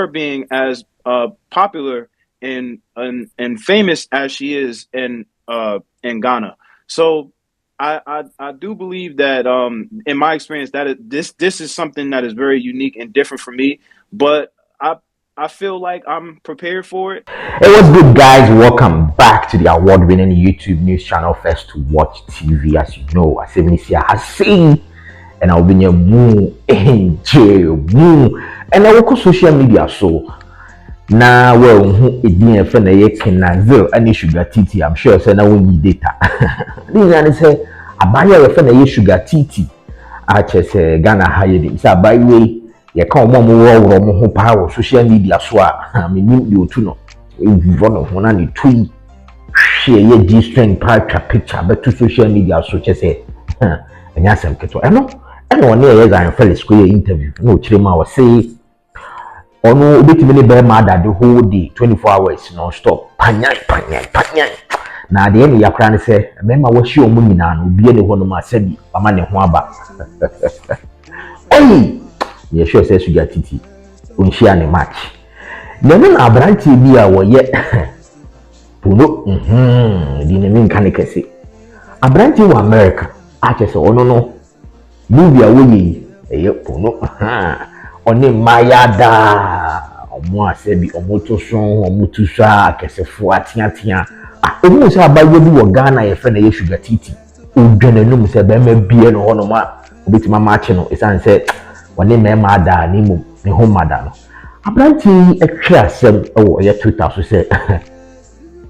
her being as popular and famous as she is in Ghana. So I do believe that in my experience that this is something that is very unique and different for me, but I feel like I'm prepared for it. Hey, what's good, guys? Welcome back to the award-winning YouTube news channel, First to Watch TV. As you know, I say Nasir has seen, and I'll be near Moo in jail, Moo, and I work on social media. So now, well, who is doing a friend? I can Nasir and Shugatiti. I'm sure say now we need data. Then I say, I buy a friend Shugatiti. I just say Ghana hired him. So by the way. Yɛka ɔmo a wɔwɔ ɔmo ho paa wɔ social media so a menim deɛ otu no ɛwuwɔ no ho na ne tu yi hwɛ yɛ G-string paa twa picture bɛto social media so kyɛ sɛ ɛnyɛ asɛm ketewa ɛno ɛna ɔne ɛyɛ Zion Felix kɔ yɛ interview na ɔkyerɛ mu a ɔse ɔno obɛtumi ne bɛrima ada the whole day 24 hours non stop panyan na adeɛ ne yakora ne sɛ bɛrima wɔhyɛ ɔmo nyinaa no obie ne hɔ nom a sɛbi ama ne ho aba ɛyi yɛhwɛ sɛ Shugatiti onhyia ne match na no na abranteɛ bi a wɔyɛ P0no di ne menka ne kɛse abranteɛ wɔ America a kyɛ sɛ ɔno no movie a wɔyɛ yi ɛyɛ P0no ɔne mmaayaa daa ɔmo asɛ bi ɔmo to so ɔmo tu so a akɛsɛfoɔ ateatea ɔmo sɛ abayewa bi wɔ Ghana yɛfrɛ no yɛ Shugatiti ɔdwa n'anum sɛ bɛrima bie no hɔ nom a obɛtumi amakye no ɛsiane sɛ ɔne mmarima ada ne mu ne ho mada no abranteɛ yi atwa asɛm ɛwɔ ɔyɛ Twitter so sɛ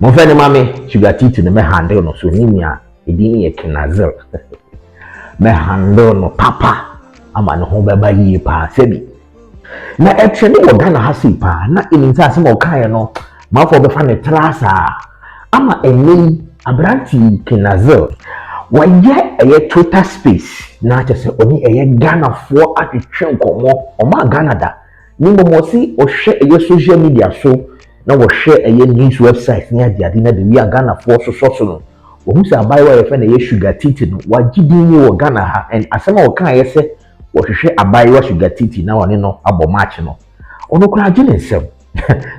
momfɛ ne mame Shugatiti no mɛhandle no so ne nua ɛdi ne yɛ Nasir mɛhandle no papa ama ne ho bɛba yie paa sɛbi na ɛtwɛ ne wɔ Ghana ha sei paa na ɛnim sɛ asɛm a ɔkaeɛ no maafo bɛfa ne tra saa ama ɛnɛ yi abranteɛ Nasir wɔyɛ ɛyɛ Twitter space na kyɛ sɛ ɔne ɛyɛ Ghanafoɔ atwetwe nkɔmmɔ ɔma Ghana da ne mmom ɔse ɔhwɛ ɛyɛ social media so na wɔhwɛ ɛyɛ news website ne adeade na de wi a Ghanafoɔ sosɔ so no wɔhu sɛ abayewa yɛfɛ na ɛyɛ Shugatiti no wagye din yi wɔ Ghana ha and asɛm a wɔkaeɛ sɛ wɔhwehwɛ abayewa Shugatiti na wɔne no abɔ match no ɔno koraa gye ne nsɛm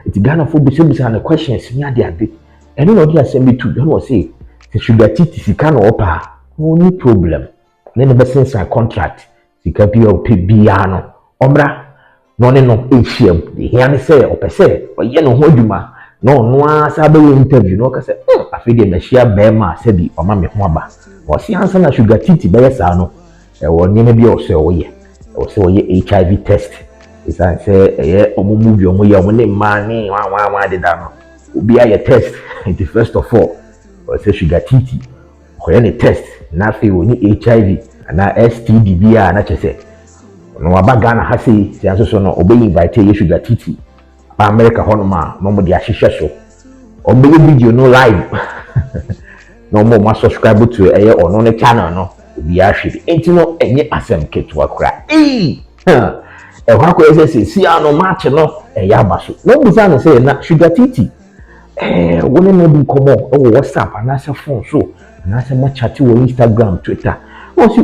nti Ghanafoɔ bisabisa ne questions ne adeade ɛno na ɔde asɛm bi tu ɛno ɔse sɛ Shugatiti sika na ɔpa no problem ne ne bɛsensan contract sika bi a ɔpɛ biara no ɔmmra na ɔne no ɛhyiam ehia ne sɛ ɔpɛ sɛ ɔyɛ ne ho adwuma na ɔno ara saa bɛyɛ interview na ɔka sɛ afei deɛ mahyia bɛrima a sɛbi ɔma me ho aba ɔse ansa na Shugatiti bɛyɛ saa no ɛwɔ nneɛma bi a ɔsɛ ɔwɔ ɔyɛ HIV test ɛsiane sɛ ɛyɛ ɔmo movie ɔmo yɛ ɔmo ne mmaa ne wanwanwan deda no obi ayɛ test nti first of all ɔsɛ Shugatiti ɔyɛ ne test na afei wɔne HIV ana STD bi a na kyɛ sɛ no waba Ghana ha sei sianso so no ɔbɛyɛ invite yɛ Shugatiti ba America hɔ nom a na ɔmo de ahyehyɛ so ɔbɛyɛ video no live na ɔmo subscribe to ɛyɛ ɔno ne channel no obi ahwɛ bi enti no ɛnyɛ asɛm ketewa kora ɛhɔ akɔyɛ sɛ sesia no match no ɛyɛ aba so na ɔbusa no sɛ na Shugatiti wɔne no bi nkɔmmɔ ɛwɔ WhatsApp anaasɛ phone so anaasɛ ma chat wɔ Instagram Twitter ɔsi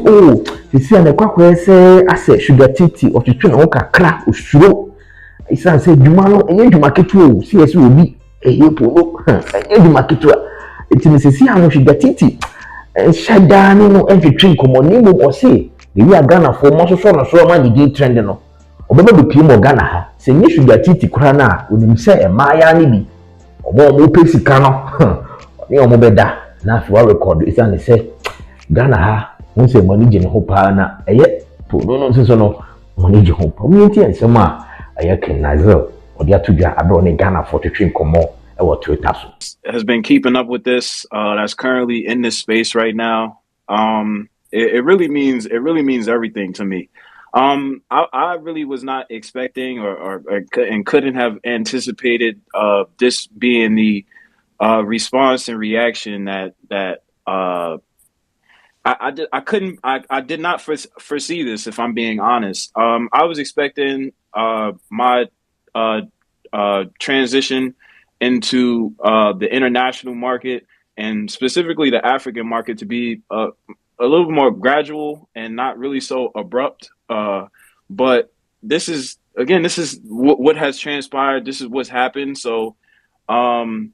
sesia na ɛkɔyɛ sɛ asɛ Shugatiti ɔtwetwe ne ho kakra osuro ɛsiane sɛ dwuma no ɛnyɛ dwuma ketewa o si ɛsɛ obi ɛyɛ P0no ɛnyɛ dwuma ketewa eti ne sesia no Shugatiti ɛhyɛ daa ne no ɛtwetwe nkɔmmɔ ne mmom ɔse ewi a Ghanafoɔ mo soso no so ma ne din trend no ɔbɛba bepie mo Ghana ha sɛ nye Shugatiti kora na onim sɛ ɛmaaya ne bi ɔmo pɛ sika no ne ɔmo bɛda na afei wa record ɛsiane sɛ Ghana ha mo sɛ mo ne gye ne ho paa na ɛyɛ P0no no nso no mo ne gye ho paa mo yɛnti nsɛm a ɛyɛ Nasir ɔde ato dwa abɛ ɔne Ghanafoɔ twetwe nkɔmmɔ ɛwɔ Twitter so has been keeping up with this that's currently in this space right now. It really means everything to me. I really was not expecting and couldn't have anticipated this being the response and reaction that I did not foresee this, if I'm being honest. I was expecting my transition into the international market and specifically the African market to be a little more gradual and not really so abrupt. But this is again, this is what has transpired. This is what's happened. So, um,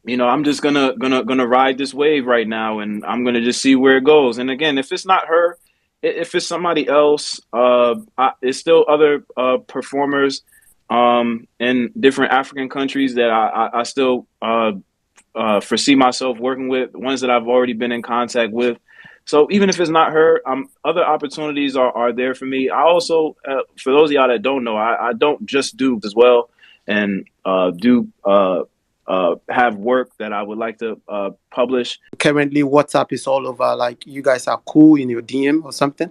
I'm just gonna ride this wave right now, and I'm gonna just see where it goes. And again, if it's not her, if it's somebody else, it's still other performers in different African countries that I still foresee myself working with, ones that I've already been in contact with. So even if it's not her, other opportunities are there for me. I also, for those of y'all that don't know, I don't just do as well, and do have work that I would like to publish. Currently, WhatsApp is all over. Like you guys are cool in your DM or something.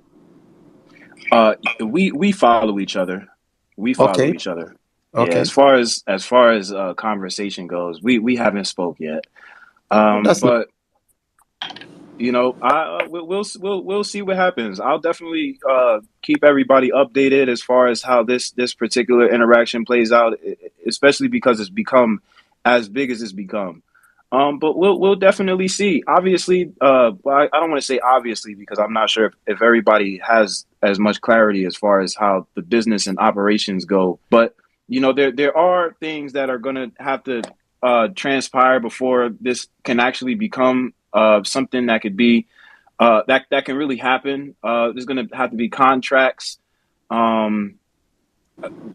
We follow each other. We follow Okay. each other. Yeah, Okay. as far as conversation goes, we haven't spoke yet. Oh, that's nice. But we'll see what happens. I'll definitely keep everybody updated as far as how this particular interaction plays out, especially because it's become as big as it's become. But we'll definitely see. Obviously, well, I don't want to say obviously because I'm not sure if everybody has as much clarity as far as how the business and operations go. But there are things that are going to have to transpire before this can actually become something that could be that can really happen. There's going to have to be contracts, um,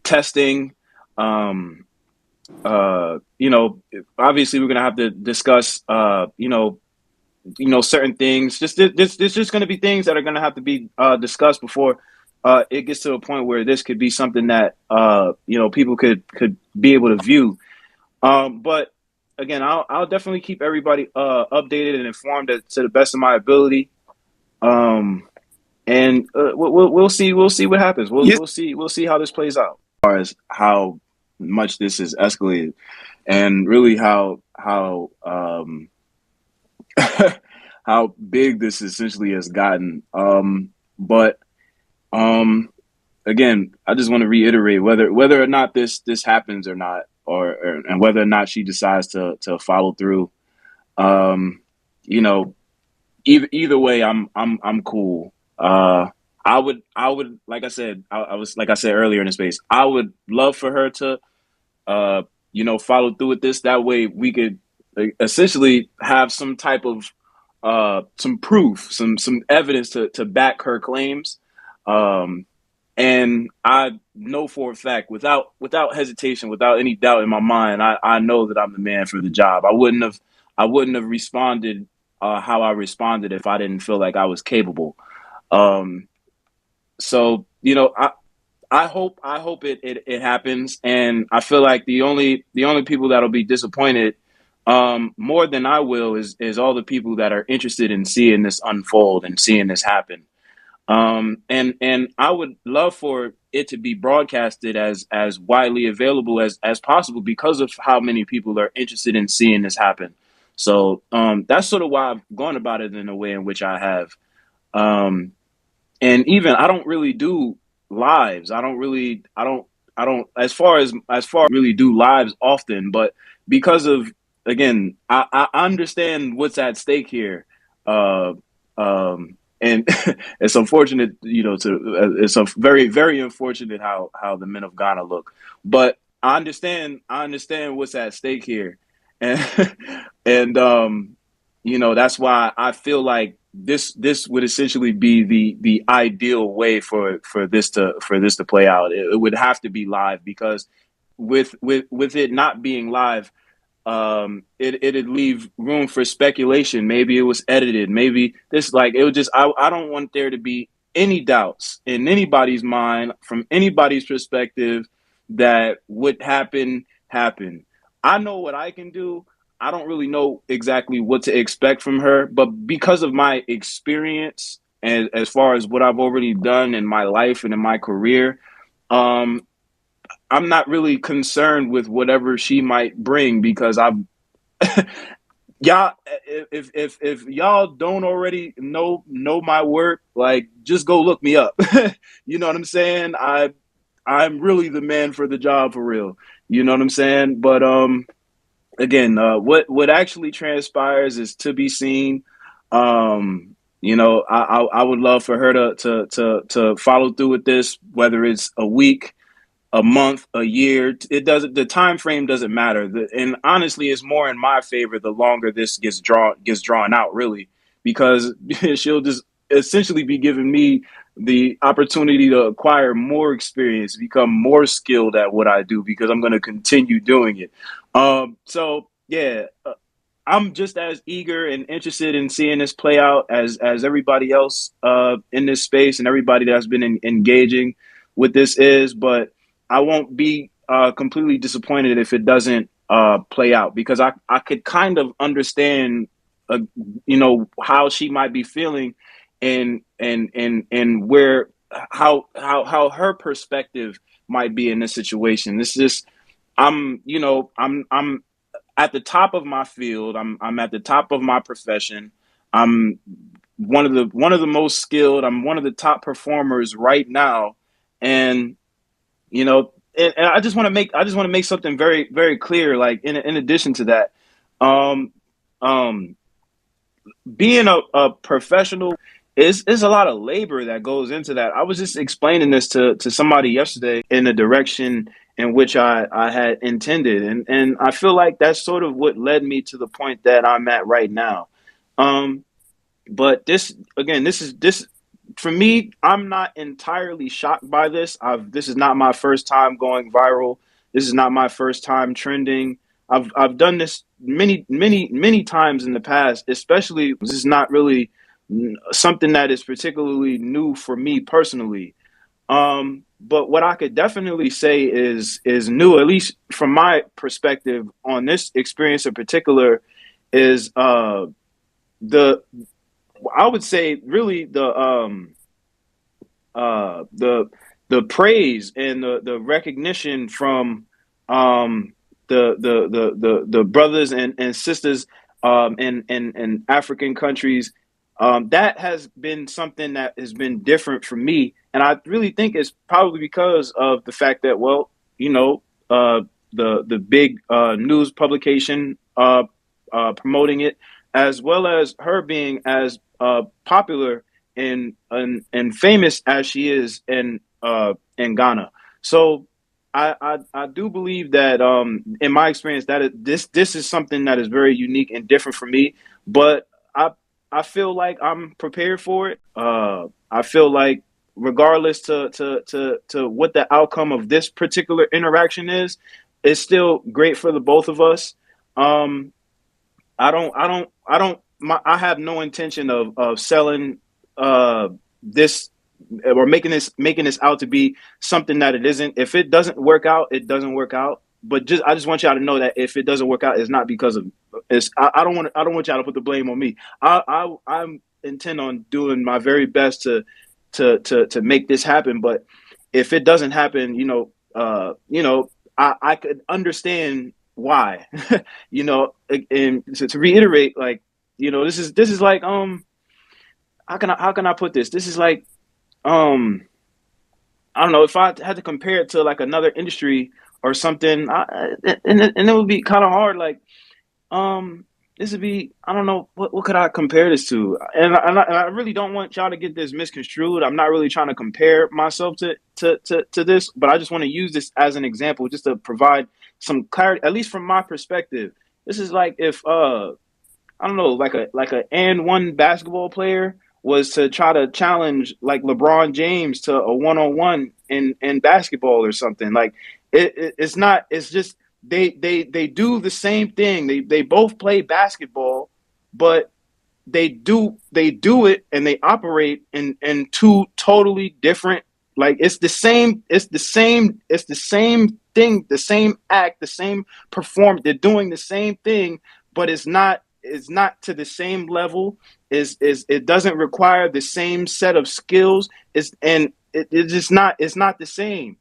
testing. Um, Obviously, we're going to have to discuss, certain things. There's just going to be things that are going to have to be discussed before it gets to a point where this could be something that people could be able to view. But again, I'll definitely keep everybody updated and informed to the best of my ability. Um, and we'll see what happens. Yes. We'll see how this plays out. As far as how much this is escalated, and really how how big this essentially has gotten. But again, I just want to reiterate whether or not this happens or not, or and whether or not she decides to follow through. Um, you know, either way, I'm cool. I would like I said, I was like I said earlier in the space. I would love for her to follow through with this. That way, we could essentially have some type of some proof, some evidence to back her claims. Um, and I know for a fact, without hesitation, without any doubt in my mind, I know that I'm the man for the job. I wouldn't have responded how I responded if I didn't feel like I was capable. Um, so I hope it happens, and I feel like the only people that'll be disappointed more than I will is all the people that are interested in seeing this unfold and seeing this happen. And I would love for it to be broadcasted as widely available as possible because of how many people are interested in seeing this happen. So that's sort of why I've gone about it in a way in which I have. Um, and even I don't really do lives. I don't really do lives often, but because of again, I understand what's at stake here. Uh, and it's unfortunate, it's a very, very unfortunate how the men of Ghana look, but I understand what's at stake here, and and that's why I feel like this would essentially be the ideal way for this to play out. It would have to be live because with it not being live, it'd leave room for speculation. Maybe it was edited. Maybe this like it would just. I don't want there to be any doubts in anybody's mind from anybody's perspective that what happened. I know what I can do. I don't really know exactly what to expect from her, but because of my experience and as far as what I've already done in my life and in my career, um, I'm not really concerned with whatever she might bring because I've y'all if y'all don't already know my work, like just go look me up. You know what I'm saying? I'm really the man for the job for real. You know what I'm saying? But again, what actually transpires is to be seen. Um I would love for her to follow through with this, whether it's a week, a month, a year. It doesn't. The time frame doesn't matter. And honestly, it's more in my favor the longer this gets drawn out, really, because she'll just essentially be giving me the opportunity to acquire more experience, become more skilled at what I do, because I'm going to continue doing it. So yeah, I'm just as eager and interested in seeing this play out as everybody else in this space and everybody that's been engaging with this is. But I won't be completely disappointed if it doesn't play out, because I could kind of understand, uh, how she might be feeling, and where how her perspective might be in this situation. This is I'm at the top of my field. I'm at the top of my profession. I'm one of the most skilled. I'm one of the top performers right now, and and I just want to make something very very clear. Like in addition to that, um, um, being a professional is a lot of labor that goes into that. I was just explaining this to somebody yesterday in the direction in which I had intended. And I feel like that's sort of what led me to the point that I'm at right now. Um, but this again, this for me, I'm not entirely shocked by this. This is not my first time going viral. This is not my first time trending. I've done this many times in the past. Especially, this is not really something that is particularly new for me personally. But what I could definitely say is new, at least from my perspective on this experience in particular, is the I would say really the praise and the recognition from the brothers and sisters in African countries, that has been something that has been different for me, and I really think it's probably because of the fact that, well, the big news publication promoting it, as well as her being as popular and famous as she is in Ghana. So I do believe that, in my experience, that this is something that is very unique and different for me. But I feel like I'm prepared for it. I feel like regardless to what the outcome of this particular interaction is, it's still great for the both of us. Um, I have no intention of selling this, or making this out to be something that it isn't. If it doesn't work out, it doesn't work out. But I just want y'all to know that if it doesn't work out, it's not because of it's. I don't want y'all to put the blame on me. I intend on doing my very best to make this happen. But if it doesn't happen, I could understand why. And to reiterate, like, this is like, how can I put this? This is like, I don't know, if I had to compare it to like another industry or something, and it would be kind of hard. Like, um, this would be, I don't know, what could I compare this to? And I really don't want y'all to get this misconstrued. I'm not really trying to compare myself to this, but I just want to use this as an example, just to provide some clarity, at least from my perspective. This is like if I don't know, like a and one basketball player was to try to challenge like LeBron James to a one-on-one in basketball or something. Like, it's not. It's just they do the same thing. They both play basketball, but they do it and they operate in two totally different. Like, it's the same thing, the same act, the same perform. They're doing the same thing, but it's not to the same level. Is It doesn't require the same set of skills. It's just not. It's not the same.